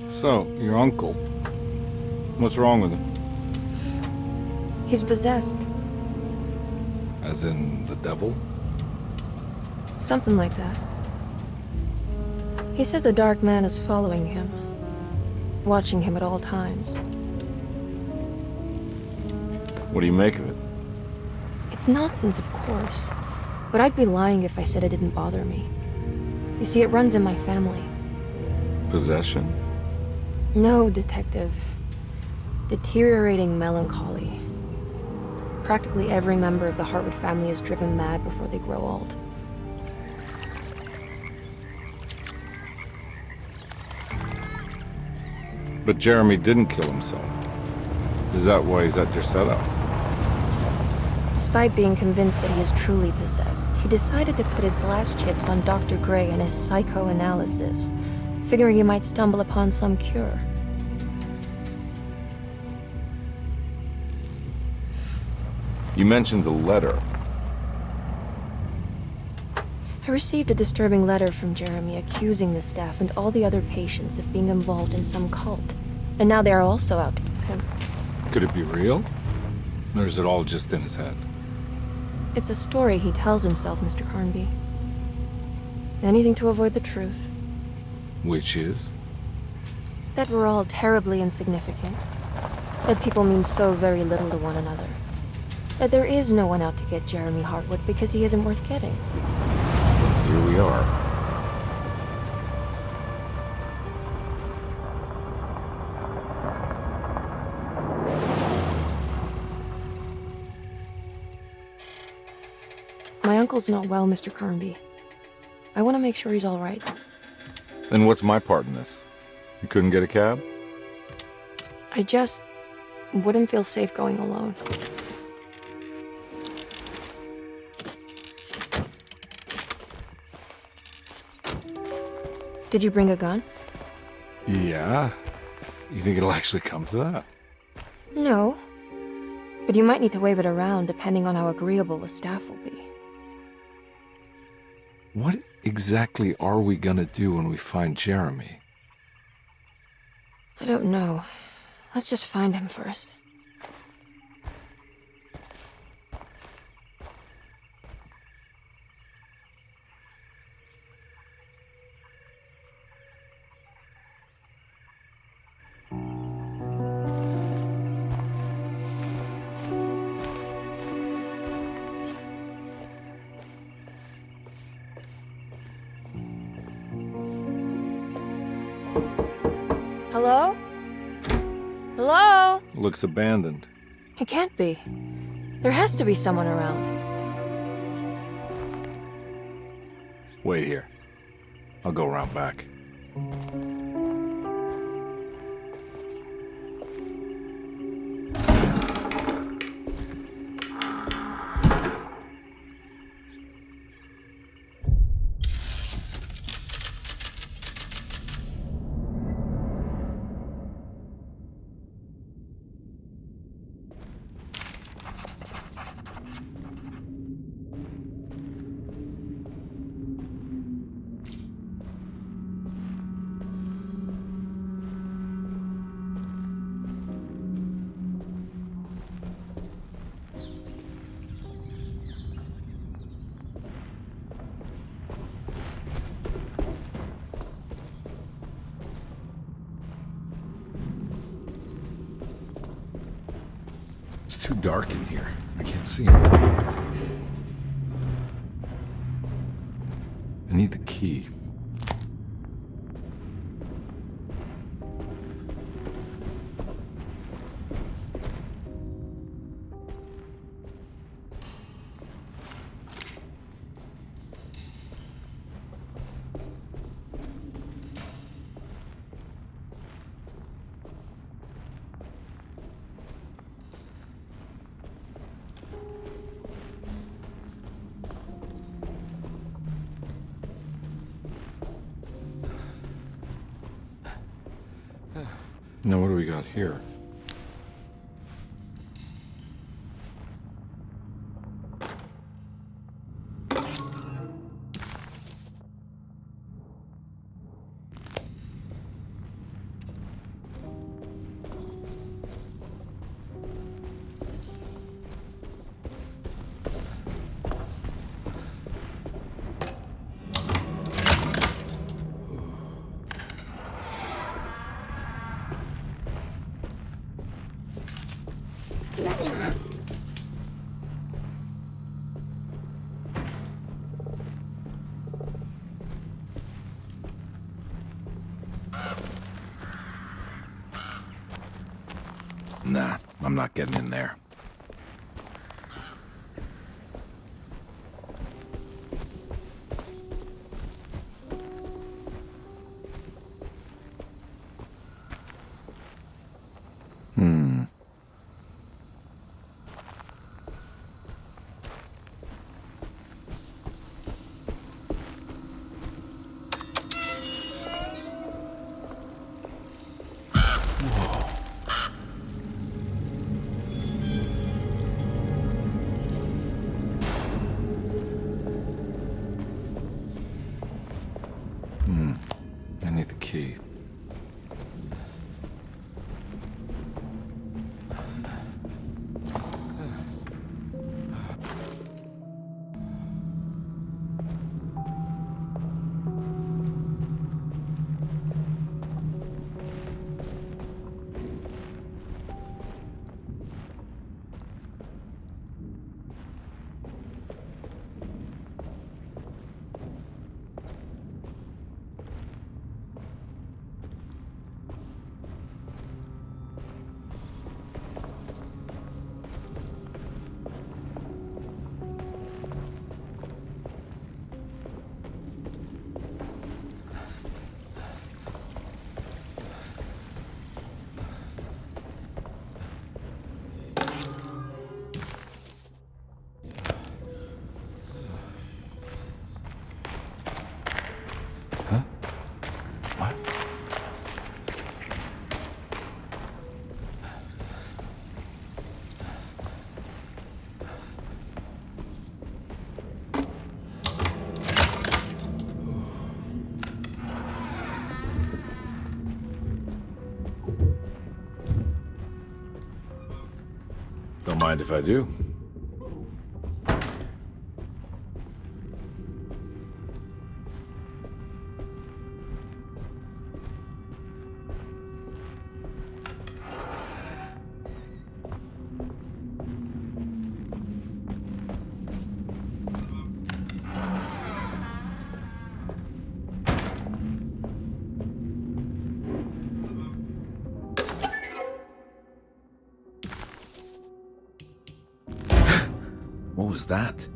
So, your uncle. What's wrong with him? He's possessed. As in the devil? Something like that. He says a dark man is following him, watching him at all times. What do you make of it? It's nonsense, of course, but I'd be lying if I said it didn't bother me. You see, it runs in my family. Possession? No, Detective. Deteriorating melancholy. Practically every member of the Hartwood family is driven mad before they grow old. But Jeremy didn't kill himself. Is that why he's at Derceto? Despite being convinced that he is truly possessed, he decided to put his last chips on Dr. Gray and his psychoanalysis, figuring he might stumble upon some cure. You mentioned the letter. I received a disturbing letter from Jeremy accusing the staff and all the other patients of being involved in some cult. And now they are also out to get him. Could it be real? Or is it all just in his head? It's a story he tells himself, Mr. Carnby. Anything to avoid the truth. Which is? That we're all terribly insignificant. That people mean so very little to one another. That there is no one out to get Jeremy Hartwood because he isn't worth getting. Here we are. My uncle's not well, Mr. Carnby. I want to make sure he's all right. Then what's my part in this? You couldn't get a cab? I just wouldn't feel safe going alone. Did you bring a gun? Yeah. You think it'll actually come to that? No. But you might need to wave it around depending on how agreeable the staff will be. What exactly are we gonna do when we find Jeremy? I don't know. Let's just find him first. Hello? Hello? Looks abandoned. It can't be. There has to be someone around. Wait here. I'll go around back. It's too dark in here. I can't see anything. I need the key. Now what do we got here? Nah, I'm not getting in there. I need the key. What? Don't mind if I do. What was that?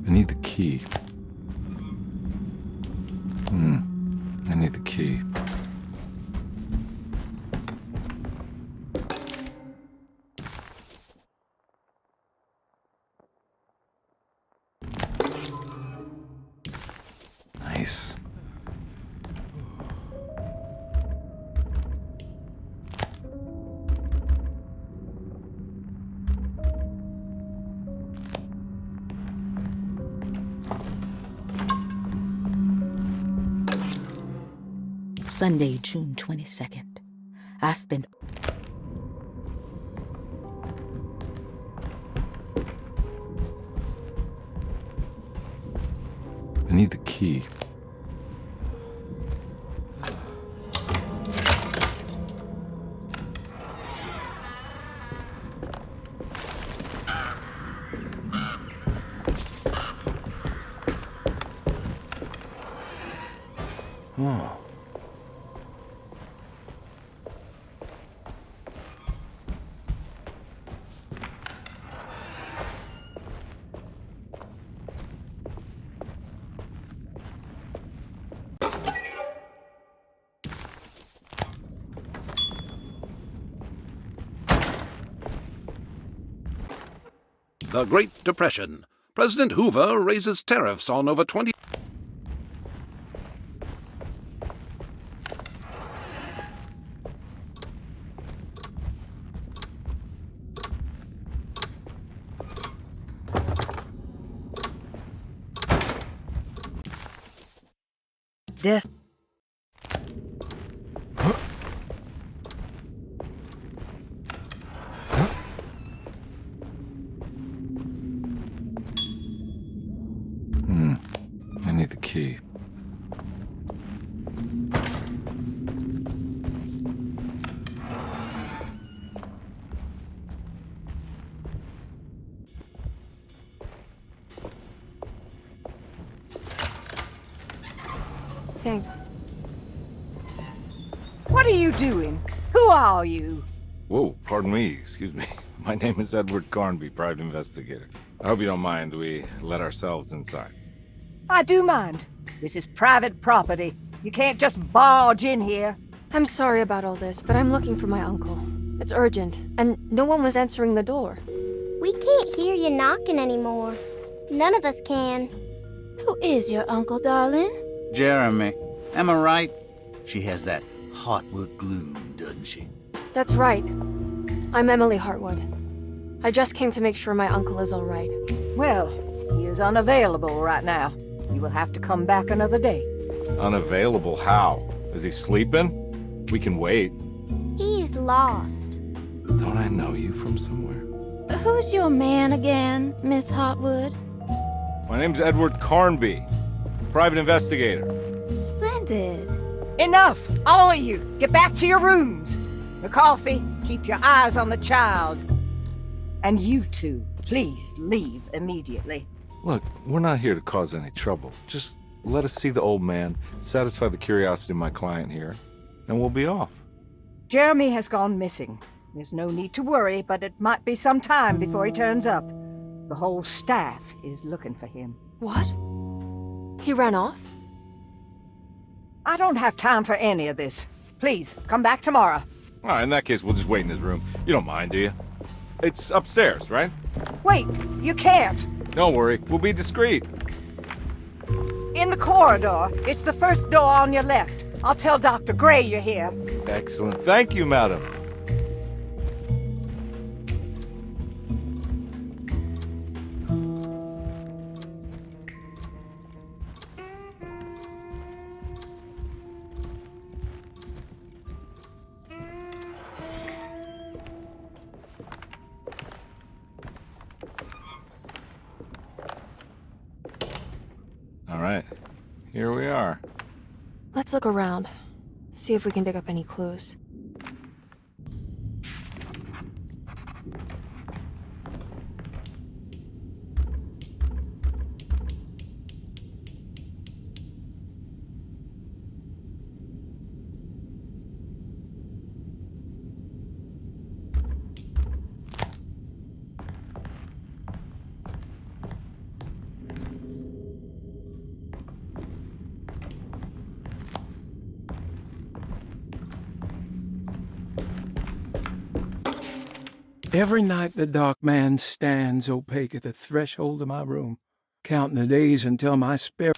I need the key. I need the key. Sunday, June 22nd. I spent... I need the key. Oh. The Great Depression. President Hoover raises tariffs on over 20... Death. I need the key. Thanks. What are you doing? Who are you? Whoa, pardon me, excuse me. My name is Edward Carnby, private investigator. I hope you don't mind we let ourselves inside. I do mind. This is private property. You can't just barge in here. I'm sorry about all this, but I'm looking for my uncle. It's urgent, and no one was answering the door. We can't hear you knocking anymore. None of us can. Who is your uncle, darling? Jeremy. Am I right? She has that Hartwood gloom, doesn't she? That's right. I'm Emily Hartwood. I just came to make sure my uncle is all right. Well, he is unavailable right now. You will have to come back another day. Unavailable how? Is he sleeping? We can wait. He's lost. Don't I know you from somewhere? Who's your man again, Miss Hartwood? My name's Edward Carnby, private investigator. Splendid. Enough! All of you! Get back to your rooms! McCarthy, keep your eyes on the child. And you two, please leave immediately. Look, we're not here to cause any trouble. Just let us see the old man, satisfy the curiosity of my client here, and we'll be off. Jeremy has gone missing. There's no need to worry, but it might be some time before he turns up. The whole staff is looking for him. What? He ran off? I don't have time for any of this. Please, come back tomorrow. All right, in that case, we'll just wait in his room. You don't mind, do you? It's upstairs, right? Wait, you can't. Don't worry, we'll be discreet. In the corridor. It's the first door on your left. I'll tell Dr. Gray you're here. Excellent. Thank you, madam. All right, here we are. Let's look around. See if we can dig up any clues. Every night the dark man stands opaque at the threshold of my room, counting the days until my spirit...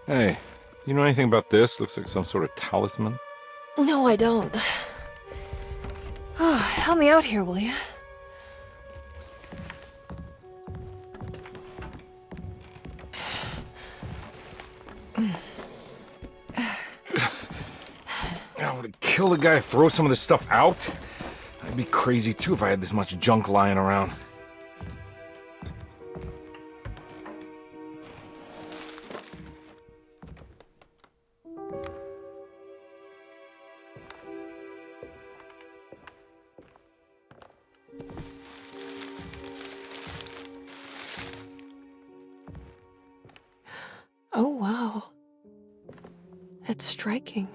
Hey, you know anything about this? Looks like some sort of talisman. No, I don't. Oh, help me out here, will you? I would kill the guy, throw some of this stuff out. I'd be crazy too if I had this much junk lying around. Oh, wow. That's striking.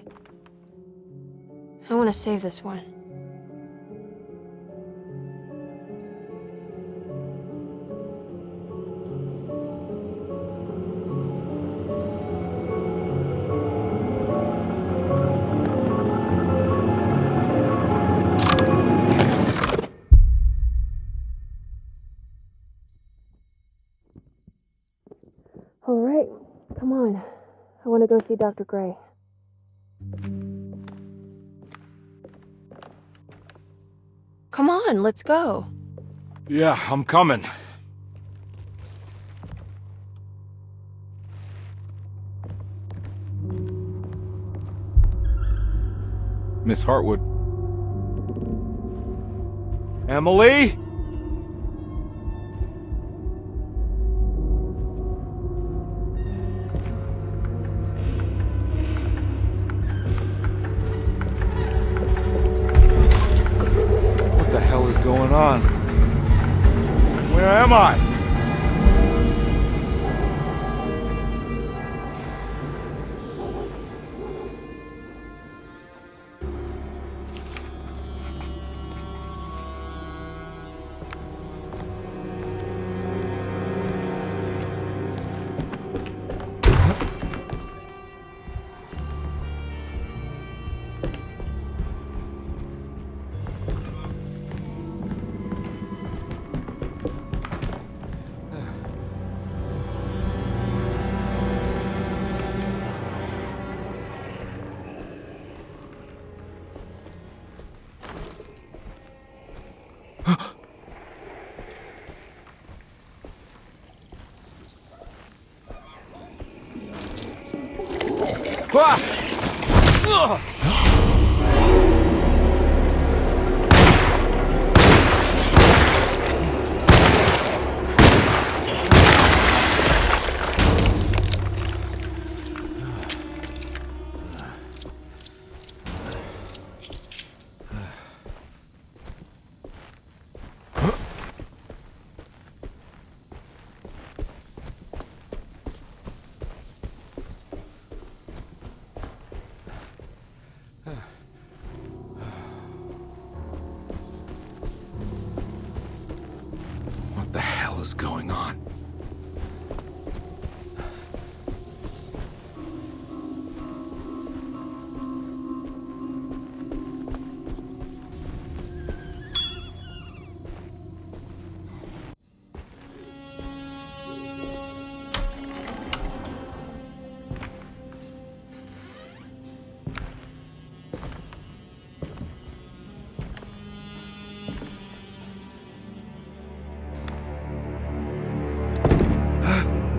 I want to save this one. All right, come on. I want to go see Dr. Gray. Come on, let's go. Yeah, I'm coming. Miss Hartwood. Emily? What the hell is going on? Where am I? What the hell is going on?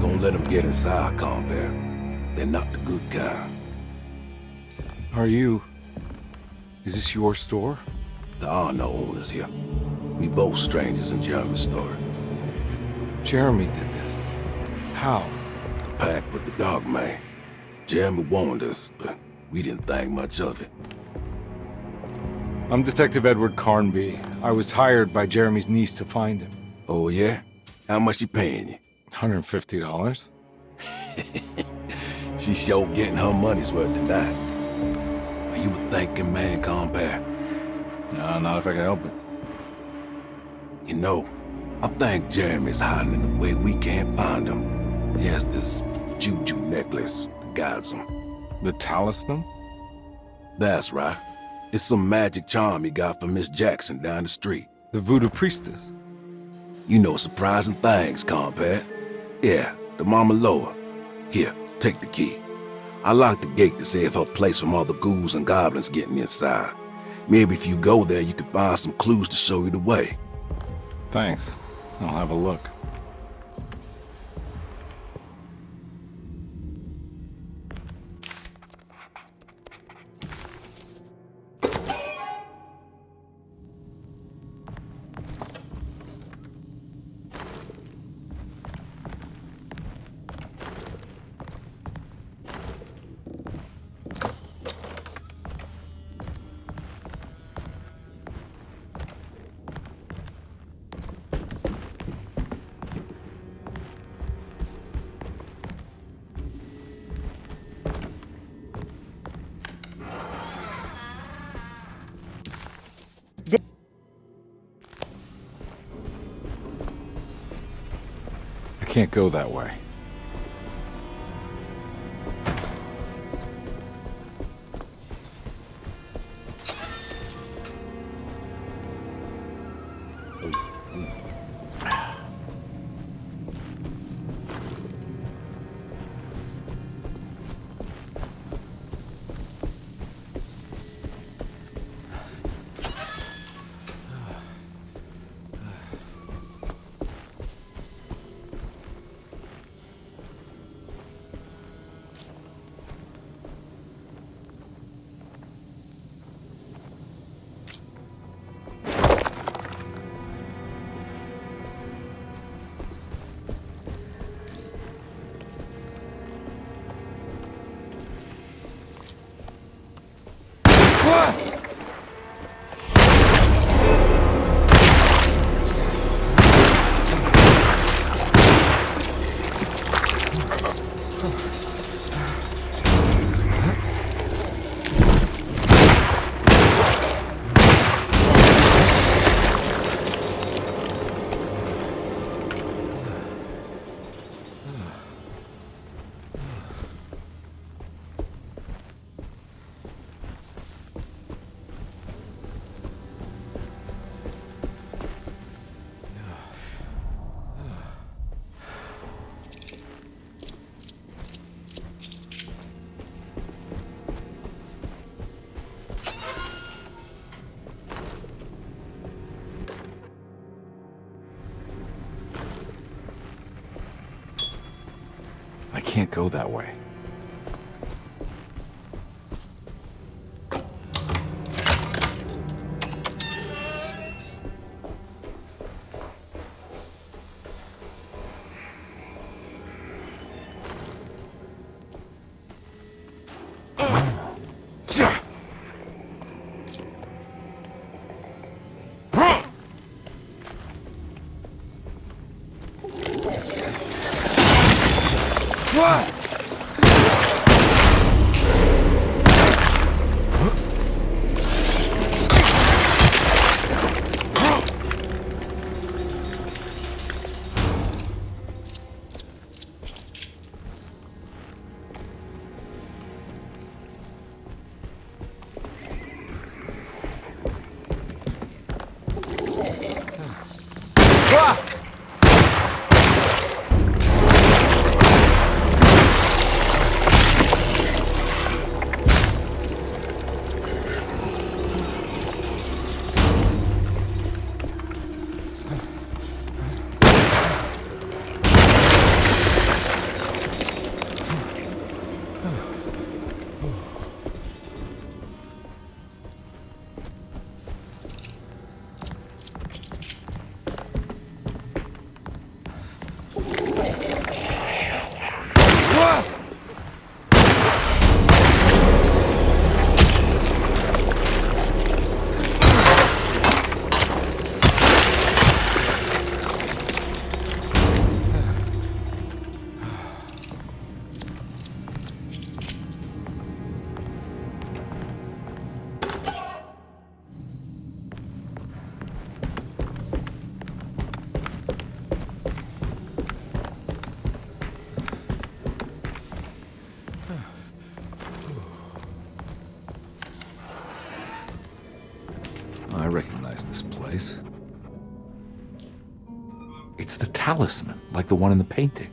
Don't let them get inside, Carnby. They're not the good kind. Are you... Is this your store? There are no owners here. We both strangers in Jeremy's story. Jeremy did this. How? The pact with the dog man. Jeremy warned us, but we didn't think much of it. I'm Detective Edward Carnby. I was hired by Jeremy's niece to find him. Oh, yeah? How much she paying you? $150. She's sure getting her money's worth tonight. Are you a thinking man, Carnby? No, not if I can help it. You know, I think Jeremy's hiding in a way we can't find him. He has this juju necklace that guides him. The talisman? That's right. It's some magic charm he got from Miss Jackson down the street. The voodoo priestess? You know surprising things, Carnby. Yeah, the Mama Loa. Here, take the key. I locked the gate to save her place from all the ghouls and goblins getting inside. Maybe if you go there, you can find some clues to show you the way. Thanks. I'll have a look. I can't go that way. I can't go that way. I recognize this place. It's the talisman, like the one in the painting.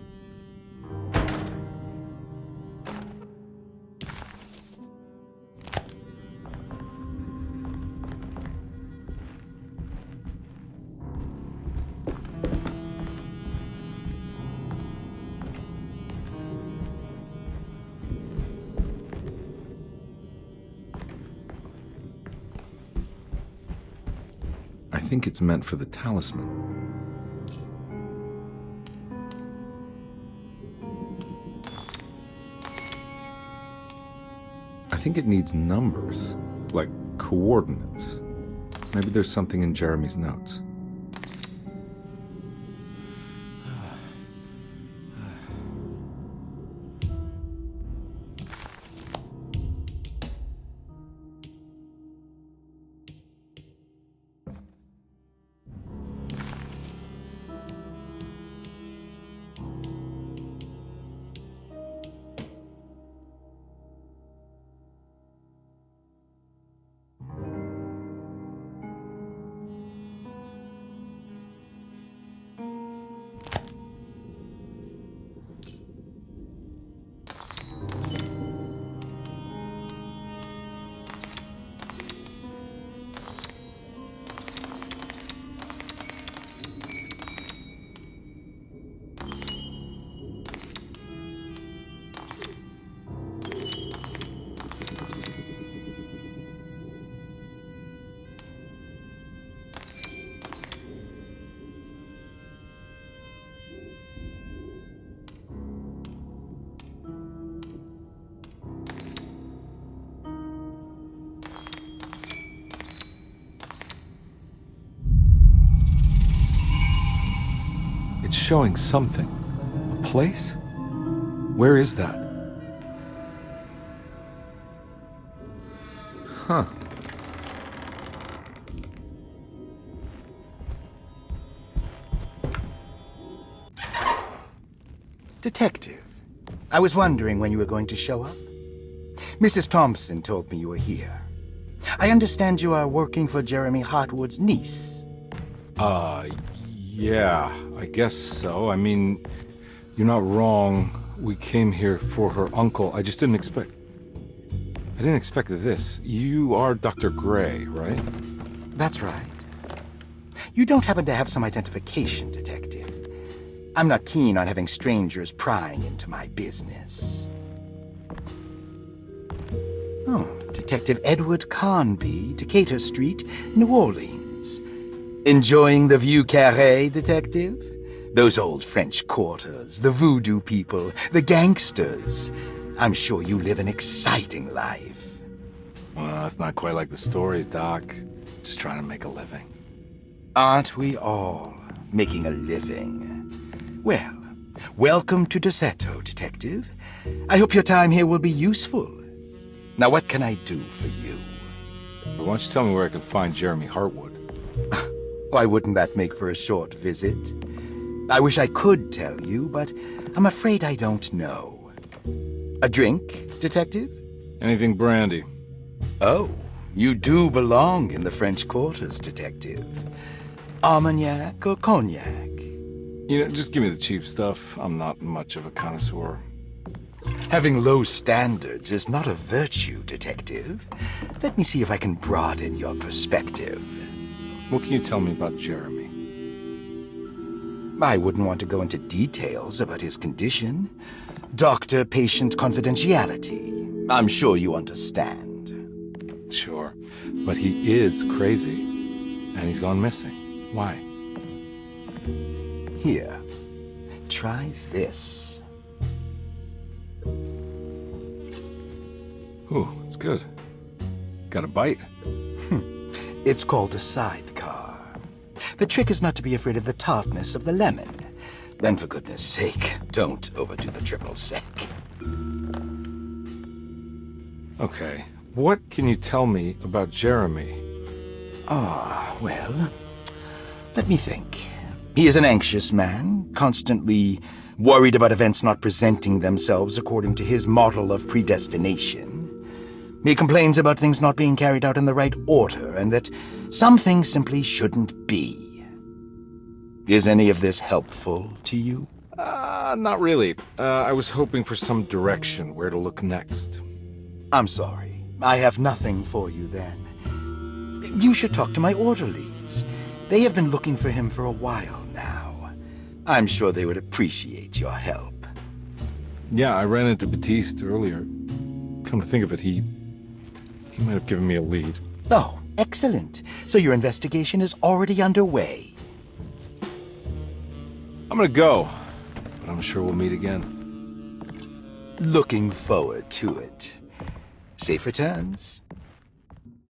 think it's meant for the talisman. I think it needs numbers, like coordinates. Maybe there's something in Jeremy's notes. It's showing something. A place? Where is that? Huh. Detective, I was wondering when you were going to show up. Mrs. Thompson told me you were here. I understand you are working for Jeremy Hartwood's niece. Yeah, I guess so. I mean, you're not wrong. We came here for her uncle. I didn't expect this. You are Dr. Gray, right? That's right. You don't happen to have some identification, Detective. I'm not keen on having strangers prying into my business. Oh, Detective Edward Carnby, Decatur Street, New Orleans. Enjoying the Vieux Carré, Detective? Those old French quarters, the voodoo people, the gangsters. I'm sure you live an exciting life. Well, it's not quite like the stories, Doc. Just trying to make a living. Aren't we all making a living? Well, welcome to Derceto, Detective. I hope your time here will be useful. Now, what can I do for you? Why don't you tell me where I can find Jeremy Hartwood? Why wouldn't that make for a short visit? I wish I could tell you, but I'm afraid I don't know. A drink, Detective? Anything brandy. Oh, you do belong in the French quarters, Detective. Armagnac or cognac? You know, just give me the cheap stuff. I'm not much of a connoisseur. Having low standards is not a virtue, Detective. Let me see if I can broaden your perspective. What can you tell me about Jeremy? I wouldn't want to go into details about his condition. Doctor-patient confidentiality. I'm sure you understand. Sure, but he is crazy, and he's gone missing. Why? Here, try this. Ooh, it's good. Got a bite? It's called a sidecar. The trick is not to be afraid of the tartness of the lemon. Then, for goodness sake, don't overdo the triple sec. Okay, what can you tell me about Jeremy? Well, let me think. He is an anxious man, constantly worried about events not presenting themselves according to his model of predestination. He complains about things not being carried out in the right order, and that some things simply shouldn't be. Is any of this helpful to you? Not really. I was hoping for some direction where to look next. I'm sorry. I have nothing for you then. You should talk to my orderlies. They have been looking for him for a while now. I'm sure they would appreciate your help. Yeah, I ran into Batiste earlier. Come to think of it, he might have given me a lead. Oh, Excellent. So your investigation is already underway. I'm gonna go, but I'm sure we'll meet again. Looking forward to it. Safe returns.